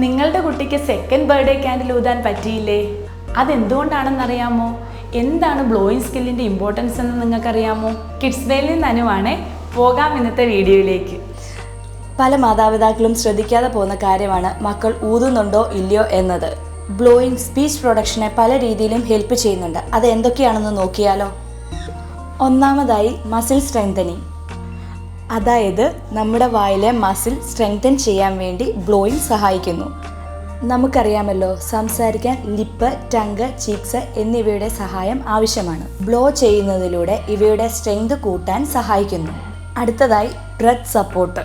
നിങ്ങളുടെ കുട്ടിക്ക് second birthday candle ഊതാൻ പറ്റിയില്ലേ? അതെന്തുകൊണ്ടാണെന്നറിയാമോ? എന്താണ് ബ്ലോയിങ് സ്കില്ലിൻ്റെ ഇമ്പോർട്ടൻസ് എന്ന് നിങ്ങൾക്കറിയാമോ? കിഡ്സ് വേയിൽ നിന്ന് അനുവാണ്. പോകാം ഇന്നത്തെ വീഡിയോയിലേക്ക്. പല മാതാപിതാക്കളും ശ്രദ്ധിക്കാതെ പോകുന്ന കാര്യമാണ് മക്കൾ ഊതുന്നുണ്ടോ ഇല്ലയോ എന്നത്. ബ്ലോയിങ് സ്പീച്ച് പ്രൊഡക്ഷനെ പല രീതിയിലും ഹെൽപ്പ് ചെയ്യുന്നുണ്ട്. അത് എന്തൊക്കെയാണെന്ന് നോക്കിയാലോ? ഒന്നാമതായി മസിൽ സ്ട്രെങ്തനിങ്, അതായത് നമ്മുടെ വായിലെ മസിൽ സ്ട്രെങ്തൻ ചെയ്യാൻ വേണ്ടി ബ്ലോയിങ് സഹായിക്കുന്നു. നമുക്കറിയാമല്ലോ, സംസാരിക്കാൻ ലിപ്പ്, ടങ്ക്, ചീക്സ് എന്നിവയുടെ സഹായം ആവശ്യമാണ്. ബ്ലോ ചെയ്യുന്നതിലൂടെ ഇവയുടെ സ്ട്രെങ്ത് കൂട്ടാൻ സഹായിക്കുന്നു. അടുത്തതായി ബ്രെത്ത് സപ്പോർട്ട്.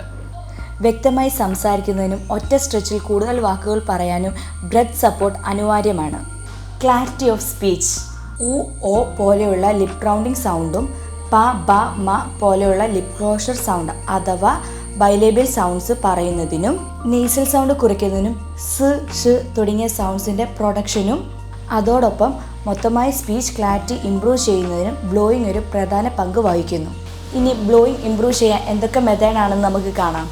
വ്യക്തമായി സംസാരിക്കുന്നതിനും ഒറ്റ സ്ട്രെച്ചിൽ കൂടുതൽ വാക്കുകൾ പറയാനും ബ്രെത്ത് സപ്പോർട്ട് അനിവാര്യമാണ്. Clarity of speech. ഉ, ഓ പോലെയുള്ള ലിപ് റൗണ്ടിങ് സൗണ്ടും പ, ബ, മ പോലെയുള്ള ലിപ് ക്ലോഷർ സൗണ്ട് അഥവാ ബൈലേബിയൽ സൗണ്ട്സ് പറയുന്നതിനും നേസൽ സൗണ്ട് കുറയ്ക്കുന്നതിനും സ്, ഷ് തുടങ്ങിയ സൗണ്ട്സിൻ്റെ പ്രൊഡക്ഷനും അതോടൊപ്പം മൊത്തമായി സ്പീച്ച് ക്ലാരിറ്റി ഇംപ്രൂവ് ചെയ്യുന്നതിനും ബ്ലോയിങ് ഒരു പ്രധാന പങ്ക് വഹിക്കുന്നു. ഇനി ബ്ലോയിങ് ഇംപ്രൂവ് ചെയ്യാൻ എന്തൊക്കെ മെത്തേഡാണെന്ന് നമുക്ക് കാണാം.